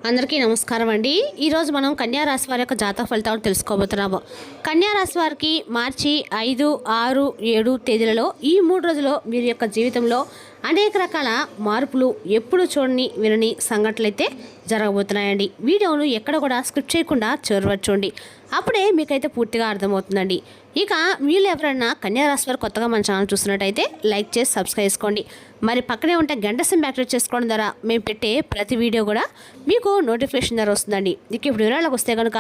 అందరికీ నమస్కారం అండి. ఈరోజు మనం కన్యా రాశి వారి యొక్క జాతక ఫలితాలను తెలుసుకోబోతున్నాము. కన్యా రాశి వారికి మార్చి 5, 6, 7 తేదీలలో ఈ 3 రోజుల్లో వీరి యొక్క జీవితంలో అనేక రకాల మార్పులు ఎప్పుడు చూడని వినని సంఘటనలు అయితే జరగబోతున్నాయండి. వీడియోను ఎక్కడ కూడా స్క్రిప్ట్ చేయకుండా చూడవచ్చండి. అప్పుడే మీకైతే పూర్తిగా అర్థమవుతుందండి. ఇక వీళ్ళు ఎవరైనా కన్యా రాశి వారు కొత్తగా మన ఛానల్ చూస్తున్నట్టయితే లైక్ చేసి సబ్స్క్రైబ్ చేసుకోండి. మరి పక్కనే ఉంటే గంట సింబల్ యాక్టివేట్ చేసుకోవడం ద్వారా మేము పెట్టే ప్రతి వీడియో కూడా మీకు నోటిఫికేషన్ ద్వారా వస్తుందండి. ఇక ఇప్పుడు వివరాలకు వస్తే కనుక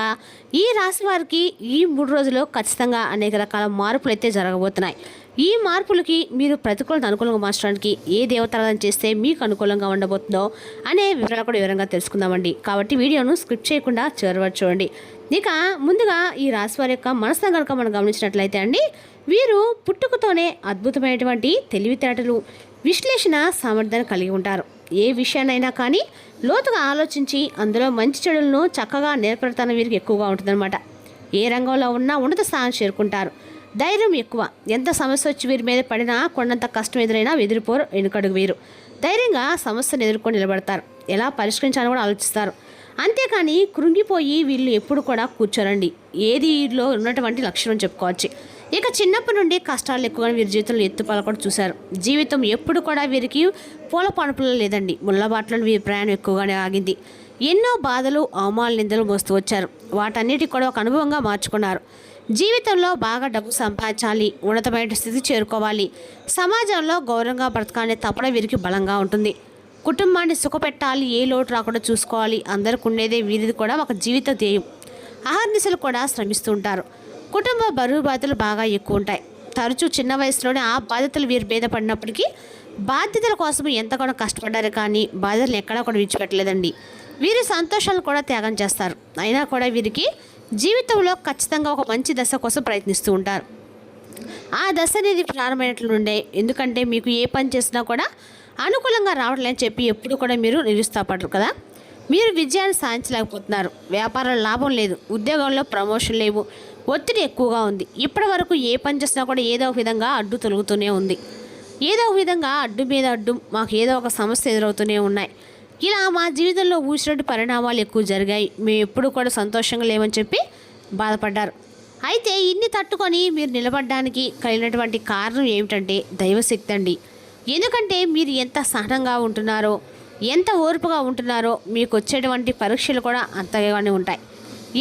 ఈ రాశి వారికి ఈ 3 రోజుల్లో ఖచ్చితంగా అనేక రకాల మార్పులు అయితే జరగబోతున్నాయి. ఈ మార్పులకి మీరు ప్రతికూలత అనుకూలంగా మార్చడానికి ఏ దేవతారాధన చేస్తే మీకు అనుకూలంగా ఉండబోతుందో అనే వివరాలు కూడా వివరంగా తెలుసుకుందామండి. కాబట్టి వీడియోను స్క్రిప్ట్ చేయకుండా చివరి చూడండి. ఇక ముందుగా ఈ రాశి వారి యొక్క మనసును కనుక మనం గమనించినట్లయితే అండి, వీరు పుట్టుకతోనే అద్భుతమైనటువంటి తెలివితేటలు, విశ్లేషణ సామర్థ్యాన్ని కలిగి ఉంటారు. ఏ విషయాన్నైనా కానీ లోతుగా ఆలోచించి అందులో మంచి చెడులను చక్కగా నేర్పడతాను వీరికి ఎక్కువగా ఉంటుందన్నమాట. ఏ రంగంలో ఉన్నా ఉన్నత స్థానం చేరుకుంటారు. ధైర్యం ఎక్కువ. ఎంత సమస్య వచ్చి వీరి మీద పడినా కొండంత కష్టం ఎదురైనా ఎదిరిపోరు, వెనుకడుగు వీరు. ధైర్యంగా సమస్యను ఎదుర్కొని నిలబడతారు. ఎలా పరిష్కరించాలని కూడా ఆలోచిస్తారు. అంతేకాని కృంగిపోయి వీళ్ళు ఎప్పుడు కూడా కూర్చోరండి. ఏది వీరిలో ఉన్నటువంటి లక్షణం చెప్పుకోవచ్చు. ఇక చిన్నప్పటి నుండి కష్టాలు ఎక్కువగా వీరి జీవితంలో ఎత్తుపాలు కూడా చూశారు. జీవితం ఎప్పుడు కూడా వీరికి పూల పనుపులో లేదండి. ముళ్ళబాట్లను వీరి ప్రయాణం ఎక్కువగానే ఆగింది. ఎన్నో బాధలు, అవమానాలు, నిందలు మోస్తూ వచ్చారు. వాటన్నిటికి కూడా ఒక అనుభవంగా మార్చుకున్నారు. జీవితంలో బాగా డబ్బు సంపాదించాలి, ఉన్నతమైన స్థితి చేరుకోవాలి, సమాజంలో గౌరవంగా బ్రతకాలనే తపన వీరికి బలంగా ఉంటుంది. కుటుంబాన్ని సుఖపెట్టాలి, ఏ లోటు రాకుండా చూసుకోవాలి, అందరికి ఉండేదే వీరిది కూడా ఒక జీవిత ధ్యేయం. అహర్నిశలు కూడా శ్రమిస్తూ ఉంటారు. కుటుంబ బరువు బాధ్యతలు బాగా ఎక్కువ ఉంటాయి. తరచూ చిన్న వయసులోనే ఆ బాధ్యతలు వీరు మీద పడినప్పటికీ బాధ్యతల కోసం ఎంతగానో కష్టపడ్డారు, కానీ బాధ్యతలు ఎక్కడా కూడా విడిచిపెట్టలేదండి. వీరి సంతోషాలు కూడా త్యాగం చేస్తారు. అయినా కూడా వీరికి జీవితంలో ఖచ్చితంగా ఒక మంచి దశ కోసం ప్రయత్నిస్తూ ఉంటారు. ఆ దశ అనేది ప్రారంభమైనట్లు నుండే, ఎందుకంటే మీకు ఏ పని చేసినా కూడా అనుకూలంగా రావట్లేదని చెప్పి ఎప్పుడు కూడా మీరు నిరుత్సాహపడరు కదా. మీరు విజయాన్ని సాధించలేకపోతున్నారు. వ్యాపారంలో లాభం లేదు, ఉద్యోగంలో ప్రమోషన్ లేవు, ఒత్తిడి ఎక్కువగా ఉంది. ఇప్పటి వరకు ఏ పని చేసినా కూడా ఏదో ఒక విధంగా అడ్డు తొలుగుతూనే ఉంది. ఏదో ఒక విధంగా అడ్డు మీద అడ్డు, మాకు ఏదో ఒక సమస్య ఎదురవుతూనే ఉన్నాయి. ఇలా మా జీవితంలో ఊసినట్టు పరిణామాలు ఎక్కువ జరిగాయి, మేము ఎప్పుడు కూడా సంతోషంగా లేవని చెప్పి బాధపడ్డారు. అయితే ఇన్ని తట్టుకొని మీరు నిలబడడానికి కలిగినటువంటి కారణం ఏమిటంటే దైవశక్తి అండి. ఎందుకంటే మీరు ఎంత సహనంగా ఉంటున్నారో, ఎంత ఓర్పుగా ఉంటున్నారో మీకు వచ్చేటువంటి పరీక్షలు కూడా అంతగానే ఉంటాయి.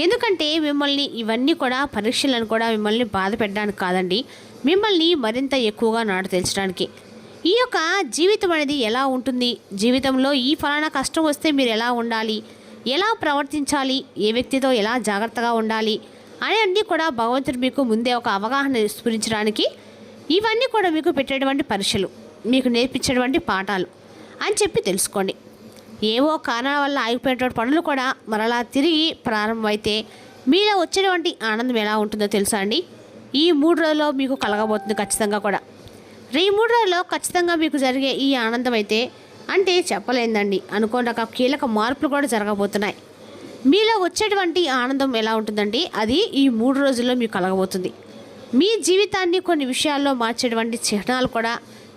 ఎందుకంటే మిమ్మల్ని ఇవన్నీ కూడా పరీక్షలను కూడా మిమ్మల్ని బాధ పెట్టడానికి కాదండి, మిమ్మల్ని మరింత ఎక్కువగా నాటు తెల్చడానికి. ఈ యొక్క జీవితం అనేది ఎలా ఉంటుంది, జీవితంలో ఈ ఫలానా కష్టం వస్తే మీరు ఎలా ఉండాలి, ఎలా ప్రవర్తించాలి, ఏ వ్యక్తితో ఎలా జాగ్రత్తగా ఉండాలి అన్నీ కూడా భగవంతుడు మీకు ముందే ఒక అవగాహన స్ఫురించడానికి ఇవన్నీ కూడా మీకు పెట్టేటువంటి పరీక్షలు, మీకు నేర్పించేటువంటి పాఠాలు అని చెప్పి తెలుసుకోండి. ఏవో కారణాల వల్ల ఆగిపోయేటువంటి పనులు కూడా మరలా తిరిగి ప్రారంభమైతే మీలో వచ్చేటువంటి ఆనందం ఎలా ఉంటుందో తెలుసా అండి. ఈ 3 రోజుల్లో మీకు కలగబోతుంది ఖచ్చితంగా కూడా. ఈ 3 రోజుల్లో ఖచ్చితంగా మీకు జరిగే ఈ ఆనందం అయితే అంటే చెప్పలేదండి. అనుకోని రక కీలక మార్పులు కూడా జరగబోతున్నాయి. మీలో వచ్చేటువంటి ఆనందం ఎలా ఉంటుందండి, అది ఈ 3 రోజుల్లో మీకు కలగబోతుంది. మీ జీవితాన్ని కొన్ని విషయాల్లో మార్చేటువంటి చిహ్నాలు కూడా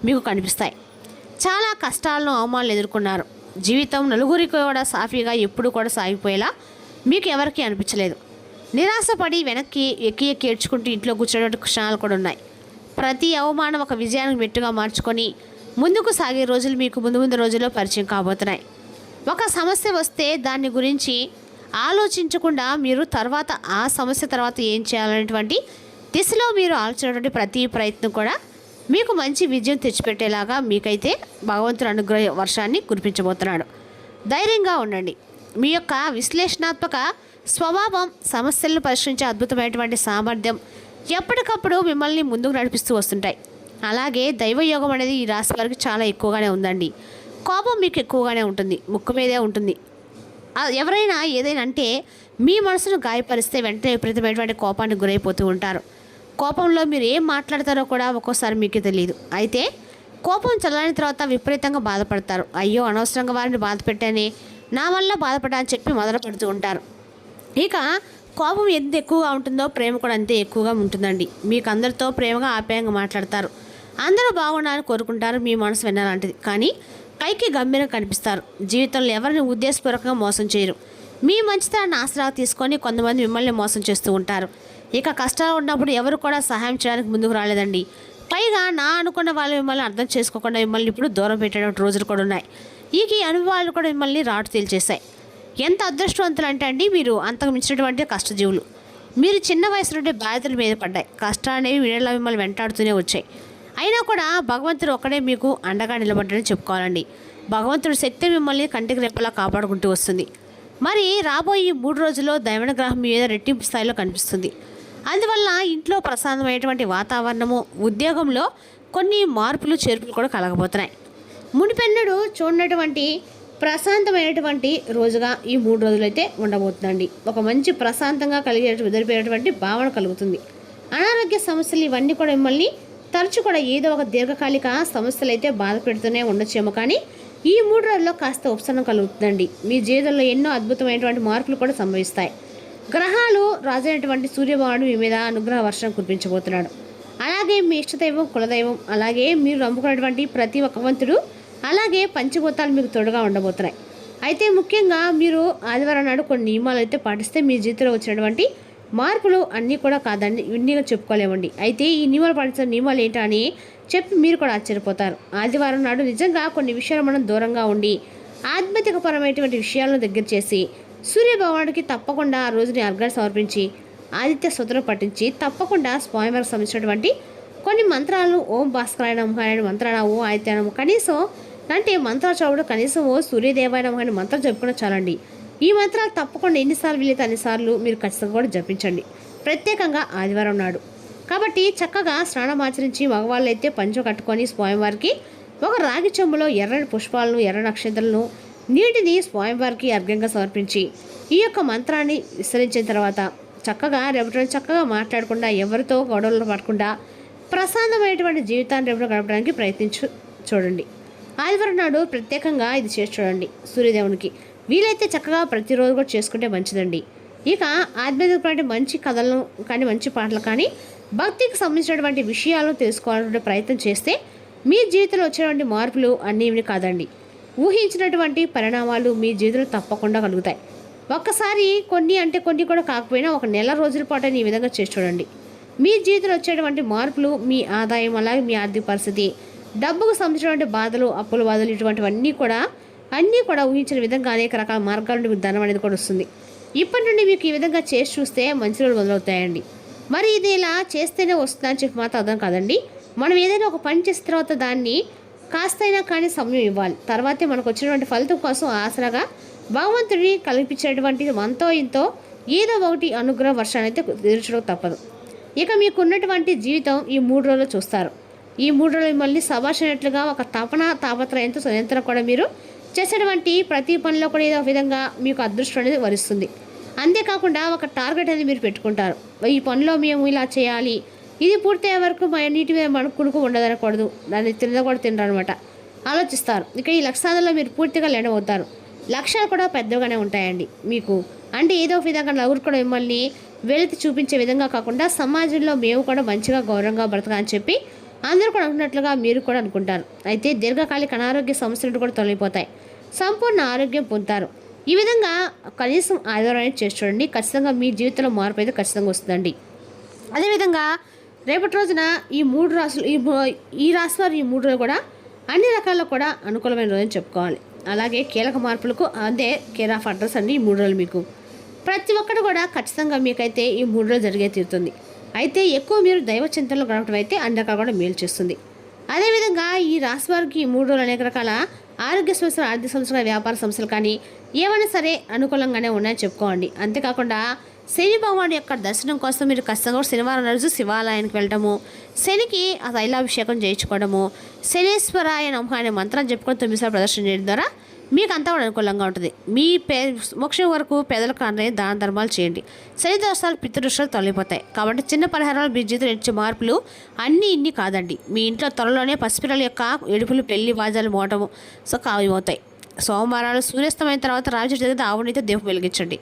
మీకు కనిపిస్తాయి. చాలా కష్టాలను, అవమానాలు ఎదుర్కొన్నారు. జీవితం నలుగురికి కూడా సాఫీగా ఎప్పుడు కూడా సాగిపోయేలా మీకు ఎవరికీ అనిపించలేదు. నిరాశపడి వెనక్కి ఎక్కి ఏడ్చుకుంటూ ఇంట్లో కూర్చోటువంటి క్షణాలు కూడా ఉన్నాయి. ప్రతి అవమానం ఒక విజయానికి మెట్టుగా మార్చుకొని ముందుకు సాగే రోజులు మీకు ముందు రోజుల్లో పరిచయం కాబోతున్నాయి. ఒక సమస్య వస్తే దాని గురించి ఆలోచించకుండా మీరు తర్వాత ఆ సమస్య తర్వాత ఏం చేయాలనేటువంటి దిశలో మీరు ఆలోచించేటువంటి ప్రతి ప్రయత్నం కూడా మీకు మంచి విజయం తెచ్చిపెట్టేలాగా మీకైతే భగవంతుడు అనుగ్రహ వర్షాన్ని కురిపించబోతున్నాడు. ధైర్యంగా ఉండండి. మీ యొక్క విశ్లేషణాత్మక స్వభావం, సమస్యలను పరిష్కరించే అద్భుతమైనటువంటి సామర్థ్యం ఎప్పటికప్పుడు మిమ్మల్ని ముందుకు నడిపిస్తూ వస్తుంటాయి. అలాగే దైవయోగం అనేది ఈ రాశి వారికి చాలా ఎక్కువగానే ఉందండి. కోపం మీకు ఎక్కువగానే ఉంటుంది, ముక్కు మీదే ఉంటుంది. ఎవరైనా ఏదైనా అంటే మీ మనసును గాయపరిస్తే వెంటనే విపరీతమైనటువంటి కోపానికి గురైపోతూ ఉంటారు. కోపంలో మీరు ఏం మాట్లాడతారో కూడా ఒక్కోసారి మీకు తెలియదు. అయితే కోపం చల్లని తర్వాత విపరీతంగా బాధపడతారు. అయ్యో అనవసరంగా వారిని బాధ పెట్టానే, నా వల్ల బాధపడా అని చెప్పి మొదలు పెడుతూ ఉంటారు. ఇక కోపం ఎంత ఎక్కువగా ఉంటుందో ప్రేమ కూడా అంతే ఎక్కువగా ఉంటుందండి. మీకు అందరితో ప్రేమగా ఆప్యాయంగా మాట్లాడతారు. అందరూ బాగుండాలని కోరుకుంటారు. మీ మనసు వినాలంటది. కానీ పైకి గంభీరంగా కనిపిస్తారు. జీవితంలో ఎవరిని ఉద్దేశపూర్వకంగా మోసం చేయరు. మీ మంచితనాన్ని ఆసరాగా తీసుకొని కొంతమంది మిమ్మల్ని మోసం చేస్తూ ఉంటారు. ఇక కష్టాలు ఉన్నప్పుడు ఎవరు కూడా సహాయం చేయడానికి ముందుకు రాలేదండి. పైగా నా అనుకున్న వాళ్ళు మిమ్మల్ని అర్థం చేసుకోకుండా మిమ్మల్ని ఇప్పుడు దూరం పెట్టేటువంటి రోజులు కూడా ఉన్నాయి. ఈ అనుభవాలు కూడా మిమ్మల్ని రాటు తేల్చేశాయి. ఎంత అదృష్టవంతులు అంటే అండి, మీరు అంతకు మించినటువంటి కష్టజీవులు. మీరు చిన్న వయసు నుండి బాధ్యతల మీద పడ్డాయి. కష్టాలు అనేవి వీళ్ళ మిమ్మల్ని వెంటాడుతూనే వచ్చాయి. అయినా కూడా భగవంతుడు ఒక్కడే మీకు అండగా నిలబడ్డని చెప్పుకోవాలండి. భగవంతుడి శక్తి మిమ్మల్ని కంటికి రెప్పలా కాపాడుకుంటూ వస్తుంది. మరి రాబోయే 3 రోజుల్లో దైవనుగ్రహం మీద రెట్టింపు స్థాయిలో కనిపిస్తుంది. అందువల్ల ఇంట్లో ప్రశాంతమైనటువంటి వాతావరణము, ఉద్యోగంలో కొన్ని మార్పులు చేర్పులు కూడా కలగబోతున్నాయి. మునిపెన్నడు చూడనటువంటి ప్రశాంతమైనటువంటి రోజుగా ఈ 3 రోజులైతే ఉండబోతుందండి. ఒక మంచి ప్రశాంతంగా జరిపేటువంటి భావన కలుగుతుంది. అనారోగ్య సమస్యలు ఇవన్నీ కూడా మిమ్మల్ని తరచు కూడా ఏదో ఒక దీర్ఘకాలిక సమస్యలు అయితే బాధ పెడుతూనే ఉండొచ్చేమో, కానీ ఈ 3 రోజుల్లో కాస్త ఉపశమనం కలుగుతుందండి. మీ జీవితంలో ఎన్నో అద్భుతమైనటువంటి మార్పులు కూడా సంభవిస్తాయి. గ్రహాలు రాజైనటువంటి సూర్యభగవానుడు మీ మీద అనుగ్రహ వర్షం కురిపించబోతున్నాడు. అలాగే మీ ఇష్టదైవం, కులదైవం, అలాగే మీరు నమ్ముకున్నటువంటి ప్రతి ఒక్క భగవంతుడు, అలాగే పంచభూతాలు మీకు తోడుగా ఉండబోతున్నాయి. అయితే ముఖ్యంగా మీరు ఆదివారం నాడు కొన్ని నియమాలు అయితే పాటిస్తే మీ జీవితంలో వచ్చినటువంటి మార్పులు అన్నీ కూడా కాదండి, ఇవన్నీ చెప్పుకోలేమండి. అయితే ఈ నియమాలు పాటించిన నియమాలు ఏంటా అని చెప్పి మీరు కూడా ఆశ్చర్యపోతారు. ఆదివారం నాడు నిజంగా కొన్ని విషయాలు మనం దూరంగా ఉండి ఆధ్యాత్మికపరమైనటువంటి విషయాలను దగ్గర చేసి సూర్యభగవానుడికి తప్పకుండా ఆ రోజుని అర్ఘ్యం సమర్పించి ఆదిత్య స్తోత్రం పఠించి తప్పకుండా స్వామివారికి సంబంధించినటువంటి కొన్ని మంత్రాలను ఓం భాస్కరాయ నమః అనే మంత్రాలు, ఓ ఆదిత్య నమః, కనీసం అంటే మంత్రాలు చదవడం కనీసం ఓ సూర్యదేవాయ నమః అనే మంత్రం చెప్పుకున్న చాలండి. ఈ మంత్రాలు తప్పకుండా ఎన్నిసార్లు వీలైతే అన్నిసార్లు మీరు ఖచ్చితంగా కూడా జపించండి, ప్రత్యేకంగా ఆదివారం నాడు. కాబట్టి చక్కగా స్నానం ఆచరించి మగవాళ్ళు అయితే పంచ కట్టుకొని స్వామివారికి ఒక రాగి చెంబులో ఎర్రని పుష్పాలను, ఎర్ర నక్షత్రాలను, నీటిని స్వామివారికి అర్ఘ్యంగా సమర్పించి ఈ యొక్క మంత్రాన్ని విస్తరించిన తర్వాత చక్కగా రేపటి చక్కగా మాట్లాడకుండా, ఎవరితో గొడవలు పడకుండా ప్రశాంతమైనటువంటి జీవితాన్ని రేపటి గడపడానికి చూడండి. ఆదివారం నాడు ప్రత్యేకంగా ఇది చేసి చూడండి. సూర్యదేవునికి వీలైతే చక్కగా ప్రతిరోజు కూడా చేసుకుంటే మంచిదండి. ఇక ఆధ్యాత్మికమైన మంచి కథలను కానీ, మంచి పాటలు కానీ, భక్తికి సంబంధించినటువంటి విషయాలను తెలుసుకోవాలనే ప్రయత్నం చేస్తే మీ జీవితంలో వచ్చేటువంటి మార్పులు అన్నీ కాదండి, ఊహించినటువంటి పరిణామాలు మీ జీవితంలో తప్పకుండా కలుగుతాయి. ఒక్కసారి కొన్ని కూడా కాకపోయినా ఒక నెల రోజుల పాటు ఈ విధంగా చేసి చూడండి. మీ జీవితంలో వచ్చేటువంటి మార్పులు, మీ ఆదాయం, అలాగే మీ ఆర్థిక పరిస్థితి, డబ్బుకు సంబంధించినటువంటి బాధలు, అప్పుల బాధలు, ఇటువంటివన్నీ కూడా ఊహించిన విధంగా అనేక రకాల మార్గాల నుండి మీకు ధనం అనేది కూడా వస్తుంది. ఇప్పటి నుండి మీకు ఈ విధంగా చేసి చూస్తే మంచి రోజులు మొదలవుతాయండి. మరి ఇది ఇలా చేస్తేనే వస్తుందని చెప్పి మాత్రం అర్థం కాదండి. మనం ఏదైనా ఒక పని చేసిన తర్వాత దాన్ని కాస్తైనా కానీ సమయం ఇవ్వాలి. తర్వాతే మనకు వచ్చినటువంటి ఫలితం కోసం ఆసరాగా భగవంతుడిని కల్పించేటువంటి మనతో ఇంతో ఏదో ఒకటి అనుగ్రహ వర్షాన్ని అయితే ఎదుర్చడం తప్పదు. ఇక మీకున్నటువంటి జీవితం ఈ 3 రోజులు చూస్తారు. ఈ 3 రోజులు మిమ్మల్ని సభాషినట్లుగా ఒక తాపత్రయంతో నిరంతరం కూడా మీరు చేసేటువంటి ప్రతి పనిలో కూడా ఏదో విధంగా మీకు అదృష్టం అనేది వరిస్తుంది. అంతేకాకుండా ఒక టార్గెట్ అనేది మీరు పెట్టుకుంటారు. ఈ పనిలో మేము ఇలా చేయాలి, ఇది పూర్తయ్యే వరకు నీటి మీద మనకు కుడుకు ఉండదనకూడదు, దాన్ని కూడా తినరనమాట ఆలోచిస్తారు. ఇక ఈ లక్ష్యాలలో మీరు పూర్తిగా లేనవుతారు. లక్ష్యాలు కూడా పెద్దగానే ఉంటాయండి మీకు. అంటే ఏదో విధంగా నలుగురు కూడా మిమ్మల్ని వెలితి చూపించే విధంగా కాకుండా సమాజంలో మేము కూడా మంచిగా గౌరవంగా బ్రతకా అని చెప్పి అందరూ కూడా అనుకున్నట్లుగా మీరు కూడా అనుకుంటారు. అయితే దీర్ఘకాలిక అనారోగ్య సమస్యలు కూడా తొలగిపోతాయి, సంపూర్ణ ఆరోగ్యం పొందుతారు. ఈ విధంగా కనీసం ఆదివారం చేసి చూడండి. ఖచ్చితంగా మీ జీవితంలో మార్పు అయితే ఖచ్చితంగా వస్తుందండి. అదేవిధంగా రేపటి రోజున ఈ 3 రాశులు ఈ రాశి వారు ఈ 3 రోజులు కూడా అన్ని రకాల కూడా అనుకూలమైన రోజుని చెప్పుకోవాలి. అలాగే కీలక మార్పులకు అదే కేర్ ఆఫ్ అడ్రస్ అండి ఈ 3 రోజులు. మీకు ప్రతి ఒక్కటి కూడా ఖచ్చితంగా మీకైతే ఈ 3 రోజులు జరిగే తీరుతుంది. అయితే ఎక్కువ మీరు దైవ చింతనలో గడపడం అయితే అన్ని రకాలు కూడా మేలు చేస్తుంది. అదేవిధంగా ఈ రాశి వారికి ఈ 3 రోజులు అనేక రకాల ఆరోగ్య సమస్యలు, ఆర్థిక సమస్యలు, వ్యాపార సమస్యలు కానీ ఏమైనా సరే అనుకూలంగానే ఉన్నాయని చెప్పుకోండి. అంతేకాకుండా శని భగవానుడి యొక్క దర్శనం కోసం మీరు ఖచ్చితంగా శనివారం రోజు శివాలయానికి వెళ్ళటము, శనికి ఆ తైలాభిషేకం చేయించుకోవడము, శనేశ్వరాయ నమః అనే మంత్రాన్ని చెప్పుకొని 9 సార్లు ప్రదర్శన చేయడం ద్వారా మీకు అంతా కూడా అనుకూలంగా ఉంటుంది. మీ మోక్షం వరకు పేదలకు అనేది దాన ధర్మాలు చేయండి. శని దోషాలు, పితృదోషాలు తొలగిపోతాయి. కాబట్టి చిన్న పరిహారాలు మీ జీవితంలో ఇచ్చే మార్పులు ఇన్ని కాదండి. మీ ఇంట్లో త్వరలోనే పసిపిల్లల యొక్క ఎడుపులు, పెళ్లి వాజాలు మోటము కావిమవుతాయి. సోమవారాలు సూర్యాస్తమైన తర్వాత రాజు దగ్గర ఆవునితో దీపం వెలిగించండి.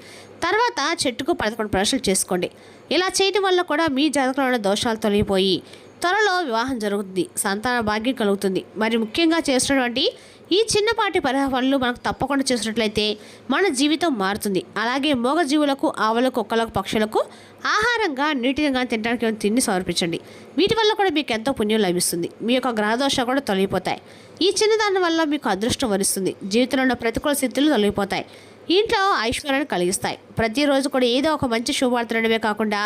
తర్వాత చెట్టుకు 11 ప్రదక్షిణలు చేసుకోండి. ఇలా చేయడం వల్ల కూడా మీ జాతకంలో ఉన్న దోషాలు తొలగిపోయి త్వరలో వివాహం జరుగుతుంది, సంతాన భాగ్యం కలుగుతుంది. మరి ముఖ్యంగా చేస్తున్నటువంటి ఈ చిన్నపాటి పరిహార పనులు మనకు తప్పకుండా చేసినట్లయితే మన జీవితం మారుతుంది. అలాగే మూగజీవులకు, ఆవులకు, కుక్కలకు, పక్షులకు ఆహారంగా నీటిని కానీ తినడానికి ఏమైనా తిండి సమర్పించండి. వీటి వల్ల కూడా మీకు ఎంతో పుణ్యం లభిస్తుంది. మీ యొక్క గ్రహదోషాలు కూడా తొలగిపోతాయి. ఈ చిన్నదాని వల్ల మీకు అదృష్టం వరిస్తుంది. జీవితంలో ఉన్న ప్రతికూల స్థితులు తొలగిపోతాయి. ఇంట్లో ఐశ్వర్యాన్ని కలిగిస్తాయి. ప్రతిరోజు కూడా ఏదో ఒక మంచి శుభవార్త వినడమే కాకుండా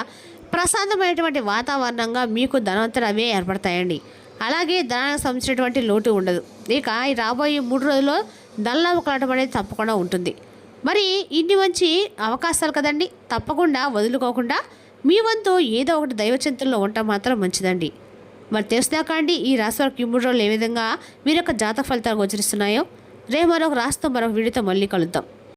ప్రశాంతమైనటువంటి వాతావరణంగా మీకు ధనవంతులు అవే ఏర్పడతాయండి. అలాగే ధనానికి సంబంధించినటువంటి లోటు ఉండదు. ఇక ఈ రాబోయే 3 రోజుల్లో ధనలాభం కలగడం అనేది తప్పకుండా ఉంటుంది. మరి ఇన్ని మంచి అవకాశాలు కదండి, తప్పకుండా వదులుకోకుండా మీ వంతు ఏదో ఒకటి దైవచింతనలో ఉండటం మాత్రం మంచిదండి. మరి తెలుసుదాకా అండి ఈ రాశి వారికి 3 రోజులు ఏ విధంగా మీరు యొక్క జాతక ఫలితాలు గోచరిస్తున్నాయో. రేపు మరొక రాశితో మరొక వీడియోతో మళ్ళీ కలుద్దాం.